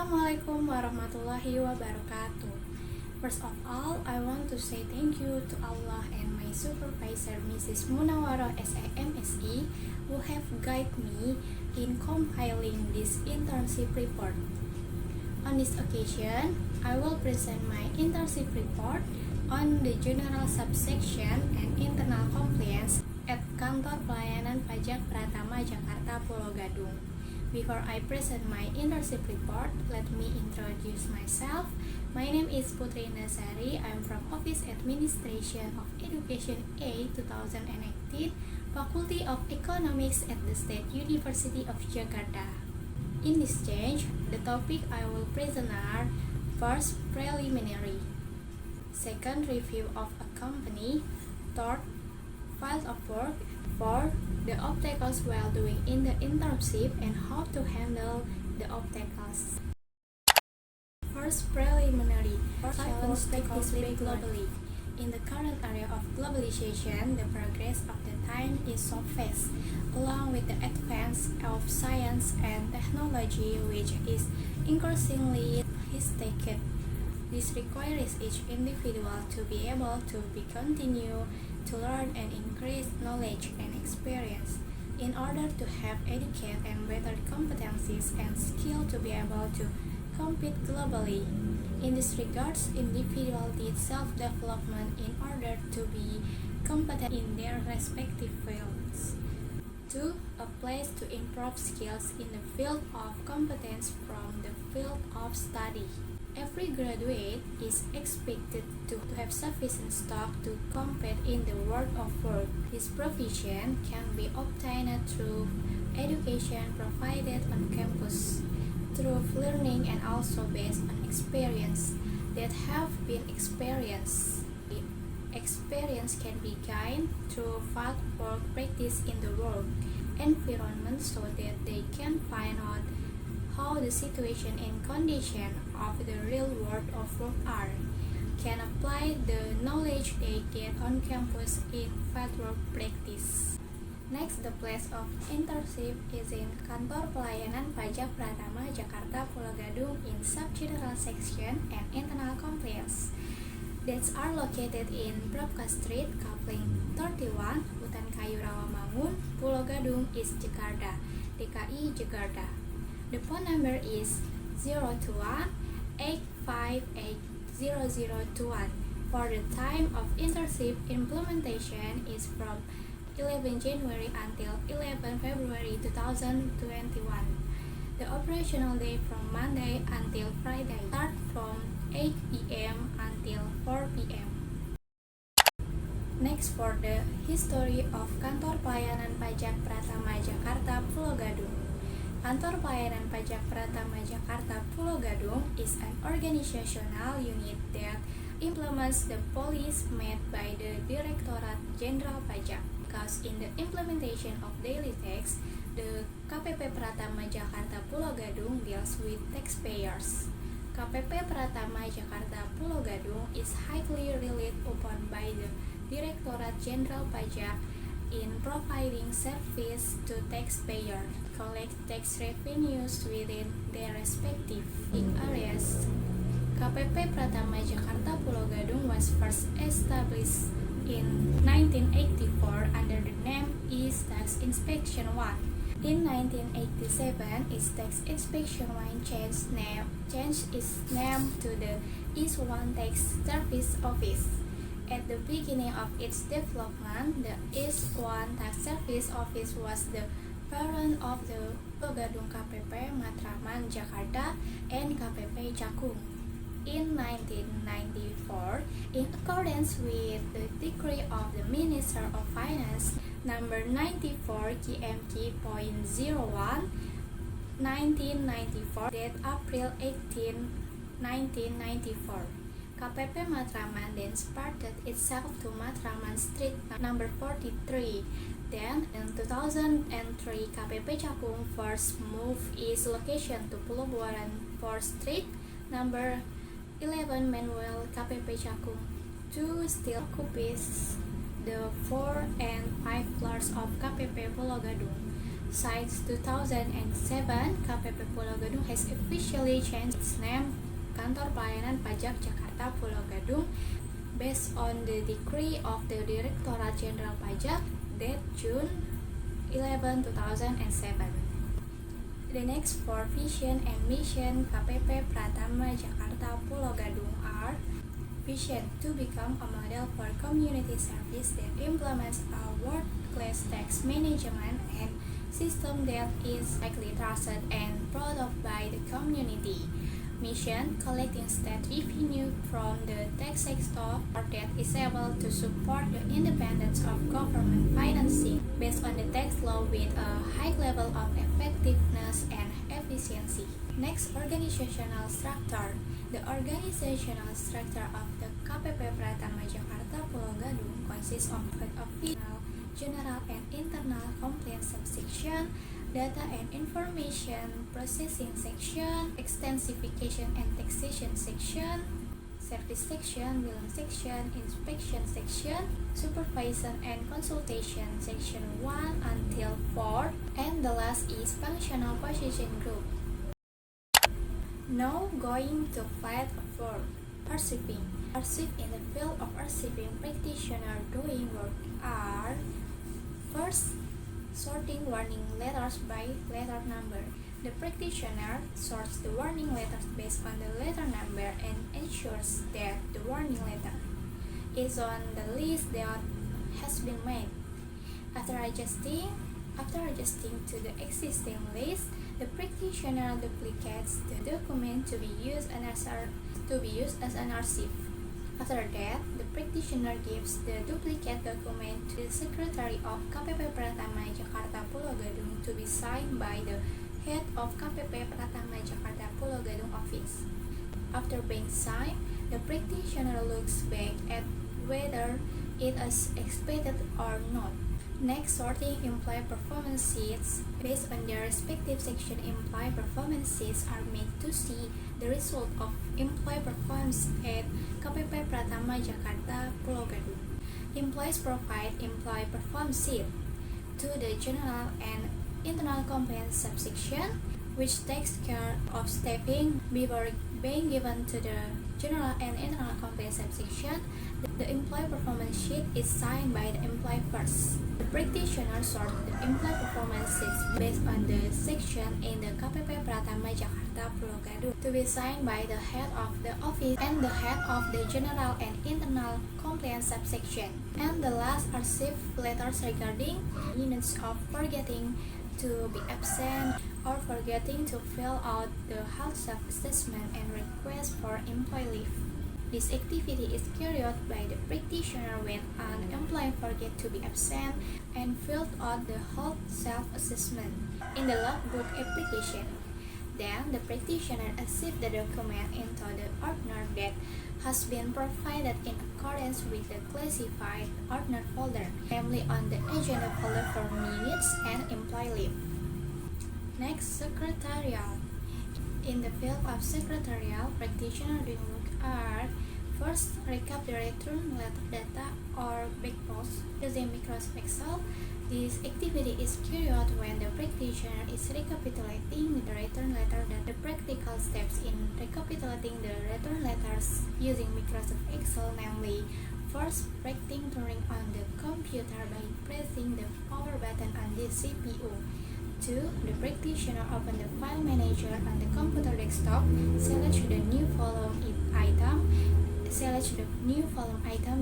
Assalamualaikum Warahmatullahi Wabarakatuh. First of all, I want to say thank you to Allah and my supervisor Mrs. Munawwaroh SAMSE who have guided me in compiling this internship report. On this occasion, I will present my internship report on the general subsection and internal compliance at Kantor Pelayanan Pajak Pratama Jakarta Pulogadung. Before I present my internship report, let me introduce myself. My name is Putri Indah Sari. I am from Office Administration of Education A 2018, Faculty of Economics at the State University of Jakarta. In this change, the topic I will present are: first, preliminary; second, review of a company; third, field of work; fourth, the obstacles while doing in the internship and how to handle the obstacles. First, preliminary. Challenge take place globally. In the current era of globalization, the progress of the time is so fast, along with the advance of science and technology, which is increasingly sophisticated. This requires each individual to be able to continue to learn and increase knowledge and experience in order to have educated and better competencies and skill to be able to compete globally. In this regards, individuals need self-development in order to be competent in their respective fields. 2. A place to improve skills in the field of competence from the field of study. Every graduate is expected to have sufficient stock to compete in the world of work. This provision can be obtained through education provided on campus, through learning, and also based on experience that have been experienced. Experience can be gained through field work practice in the work environment so that they can find out how the situation and condition of the real world of work are, can apply the knowledge they get on campus in fieldwork practice. Next, the place of internship is in Kantor Pelayanan Pajak Pratama Jakarta Pulogadung in subgeneral section and internal compliance that are located in Broadcast Street, Coupling 31, Hutan Kayu Rawamangun, Pulogadung, East Jakarta, DKI Jakarta. The phone number is 021-858-0021. For the time of internship implementation is from 11 January until 11 February 2021. The operational day from Monday until Friday start from 8 p.m. until 4 p.m. Next, for the history of Kantor Pelayanan Pajak Pratama Jakarta Pulogadung. Kantor Pelayanan Pajak Pratama Jakarta Pulogadung is an organizational unit that implements the policies made by the Directorate Jenderal Pajak. Because in the implementation of daily tax, the KPP Pratama Jakarta Pulogadung deals with taxpayers. KPP Pratama Jakarta Pulogadung is highly relied upon by the Directorate Jenderal Pajak in providing service to taxpayers, collect tax revenues within their respective areas. KPP Pratama Jakarta Pulogadung was first established in 1984 under the name East Tax Inspection 1. In 1987, East Tax Inspection 1 changed its name to the East 1 Tax Service Office. At the beginning of its development, the East 1 Tax Service Office was the parent of the Pulogadung KPP Matraman Jakarta and KPP Cakung. In 1994, in accordance with the decree of the Minister of Finance number 94 KMK.01 1994 dated April 18, 1994. KPP Matraman then started itself to Matraman Street number 43. Then, in 2003, KPP Cakung first moved its location to Pulobuaran 4 Street number 11. Manuel KPP Cakung 2 still occupies the 4 and 5 floors of KPP Pulogadung. Since 2007, KPP Pulogadung has officially changed its name Kantor Pelayanan Pajak Jakarta Pulogadung based on the decree of the Directorate Jenderal Pajak dated June 11, 2007. The next four vision and mission KPP Pratama Jakarta Pulogadung are: vision to become a model for community service that implements a world-class tax management and system that is widely trusted and proud of by the community. Mission: collecting state revenue from the tax sector that is able to support the independence of government financing based on the tax law with a high level of effectiveness and efficiency. Next, organizational structure. The organizational structure of the KPP Pratama Jakarta Pulogadung consists of official, general and internal compliance subsection, data and information processing section, extensification and taxation section, service section, billing section, inspection section, supervision and consultation section 1 until 4, and the last is functional position group. Now going to fight for archiving. Archive in the field of archiving practitioner doing work are: first, sorting warning letters by letter number. The practitioner sorts the warning letters based on the letter number and ensures that the warning letter is on the list that has been made. After adjusting to the existing list, the practitioner duplicates the document to be used as an archive. After that, the practitioner gives the duplicate document to the Secretary of KPP Pratama Jakarta Pulogadung to be signed by the head of KPP Pratama Jakarta Pulogadung office. After being signed, the practitioner looks back at whether it is expected or not. Next, sorting employee performance sheets. Based on their respective section, employee performance sheets are made to see the result of employee performance at KPP Pratama Jakarta Pulogadung. Employees provide employee performance sheet to the general and internal compliance subsection, which takes care of staffing before being given to the general and internal compliance subsection. The employee performance sheet is signed by the employee first. The practitioner sorts the employee performance sheets based on the section in the KPP Pratama Jakarta Pulogadung to be signed by the head of the office and the head of the general and internal compliance subsection. And the last are received letters regarding minutes of forgetting to be absent or forgetting to fill out the health self-assessment and request for employee leave. This activity is carried out by the practitioner when an employee forgets to be absent and filled out the health self-assessment in the logbook application. Then, the practitioner accepts the document into the ordner that has been provided in accordance with the classified ordner folder, namely on the agenda folder for minutes and employee leave. Next, secretarial. In the field of secretarial, practitioner doing work are: first, recap the return letter data or backpost using Microsoft Excel. This activity is carried out when the practitioner is recapitulating the return letter data. The practical steps in recapitulating the return letters using Microsoft Excel, namely: first, writing turning on the computer by pressing the power button on the CPU. 2. The practitioner open the file manager on the computer desktop, select the new column item,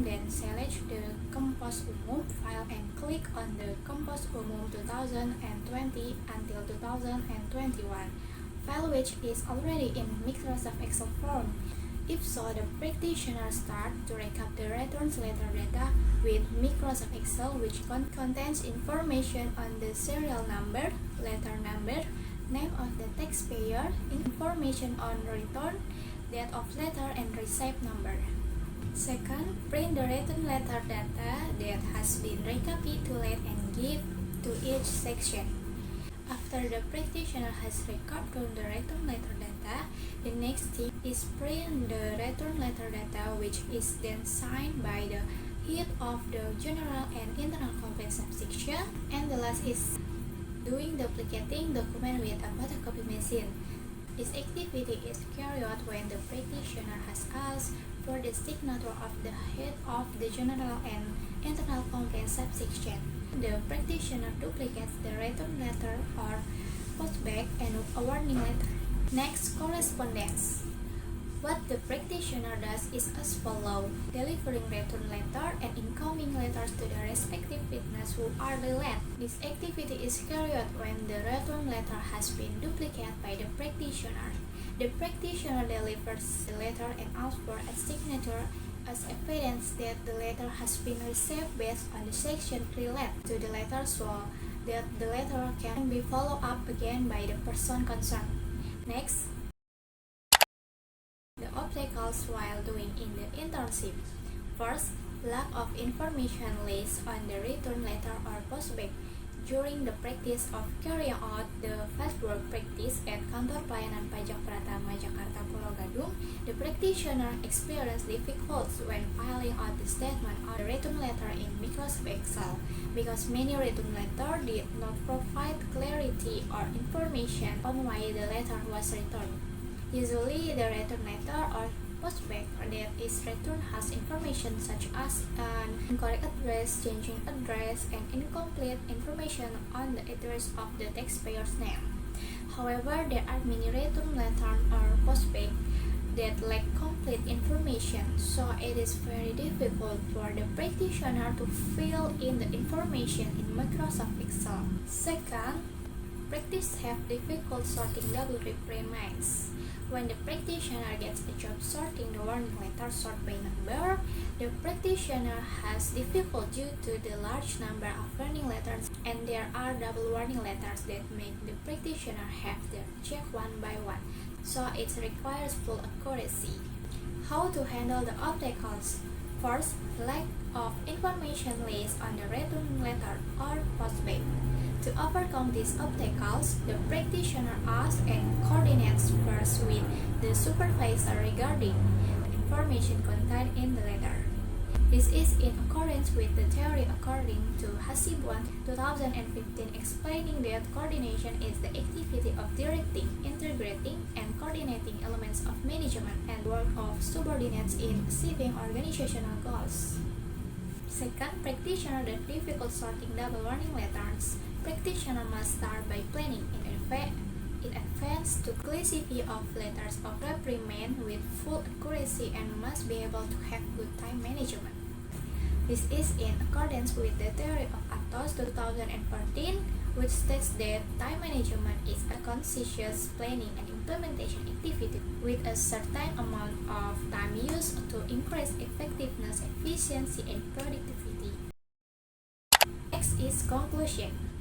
then select the Kompos Umum file and click on the Kompos Umum 2020 until 2021 file, which is already in Microsoft Excel form. If so, the practitioner start to recap the returns letter data with Microsoft Excel, which contains information on the serial number, letter number, name of the taxpayer, information on return, date of letter, and receipt number. Second, print the return letter data that has been recapitulated and give to each section. After the practitioner has recorded the return letter data, the next thing is print the return letter data, which is then signed by the head of the general and internal compliance subsection. And the last is doing duplicating document with a photocopy machine. This activity is carried out when the practitioner has asked for the signature of the head of the general and internal compliance subsection. The practitioner duplicates the return letter or postback and a warning letter. Next, correspondence. What the practitioner does is as follows: delivering return letter and incoming letters to the respective witness who are delayed. This activity is carried out when the return letter has been duplicated by the practitioner. The practitioner delivers the letter and asks for a signature as evidence that the letter has been received based on the section related to the letter, so that the letter can be followed up again by the person concerned. Next, the obstacles while doing in the internship. First, lack of information list on the return letter or postback. During the practice of carrying out the fieldwork practice at Kantor Pelayanan Pajak Pratama, Jakarta, Pulogadung, the practitioner experienced difficulties when filing out the statement on the return letter in Microsoft Excel because many return letters did not provide clarity or information on why the letter was returned. Usually, the return letter or postback that is returned has information such as an incorrect address, changing address, and incomplete information on the address of the taxpayer's name. However, there are many return letters or postback that lack complete information, so it is very difficult for the practitioner to fill in the information in Microsoft Excel. Second, practice have difficult sorting double reprimands. When the practitioner gets a job sorting the warning letter sort by number, the practitioner has difficulty due to the large number of warning letters, and there are double warning letters that make the practitioner have to check one by one, so it requires full accuracy. How to handle the obstacles? First, lack of information list on the return letter or postback. To overcome these obstacles, the practitioner asks and coordinates first with the supervisor regarding the information contained in the letter. This is in accordance with the theory according to Hasibuan 2015, explaining that coordination is the activity of directing, integrating, and coordinating elements of management and work of subordinates in achieving organizational goals. Second, practitioner that difficult sorting double warning letters. Practitioner must start by planning in advance to classify of letters of reprimand with full accuracy and must be able to have good time management. This is in accordance with the theory of Atos 2014, which states that time management is a conscientious planning and implementation activity with a certain amount of time used to increase effectiveness, efficiency, and productivity. Next is conclusion.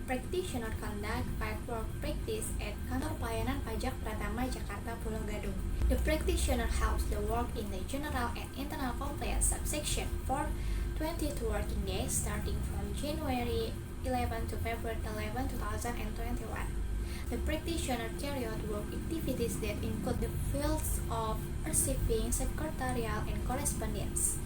Practitioner conduct fieldwork practice at Kantor Pelayanan Pajak Pratama, Jakarta, Pulogadung. The practitioner helps the work in the general and internal compliance subsection for 22 working days starting from January 11 to February 11, 2021. The practitioner carry out work activities that include the fields of receiving, secretarial, and correspondence.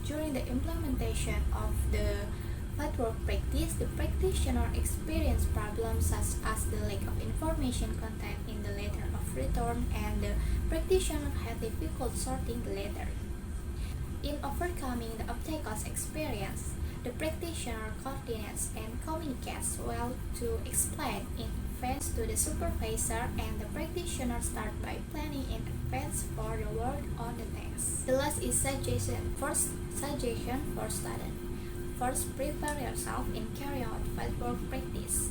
During the implementation of the fieldwork practice, the practitioner experienced problems such as the lack of information contained in the letter of return, and the practitioner had difficulty sorting the letter. In overcoming the obstacles experienced, the practitioner coordinates and communicates well to explain in advance to the supervisor, and the practitioner starts by planning in advance for the work on the test. The last is suggestion. First, suggestion for students. First, prepare yourself and carry out fieldwork practice,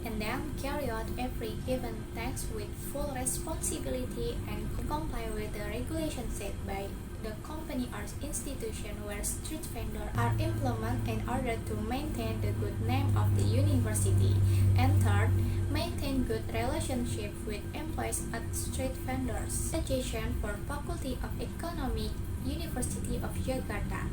and then carry out every given task with full responsibility and comply with the regulations set by the company or institution where street vendors are implemented in order to maintain the good name of the university. And third, maintain good relationship with employees at street vendors. Suggestion for Faculty of Economics, University of Jakarta.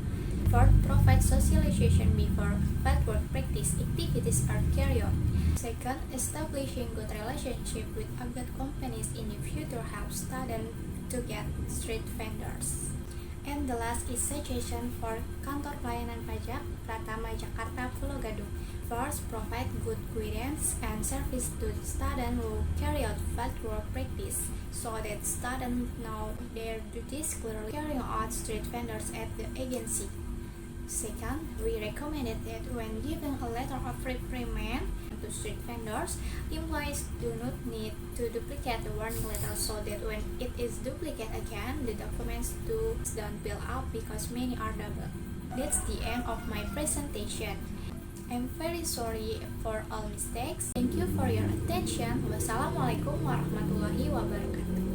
Fourth, provide socialization before fieldwork practice activities are carried out. Second, establishing good relationship with other companies in the future helps students to get street vendors. And the last is suggestion for Kantor Pelayanan Pajak Pratama, Jakarta, Pulogadung. First, provide good guidance and service to students who carry out field work practice, so that students know their duties clearly. Carrying out street vendors at the agency. Second, we recommended that when giving a letter of reprimand to street vendors, employees do not need to duplicate the warning letter, so that when it is duplicated again, the documents don't build up because many are double. That's the end of my presentation. I'm very sorry for all mistakes. Thank you for your attention. Wassalamualaikum warahmatullahi wabarakatuh.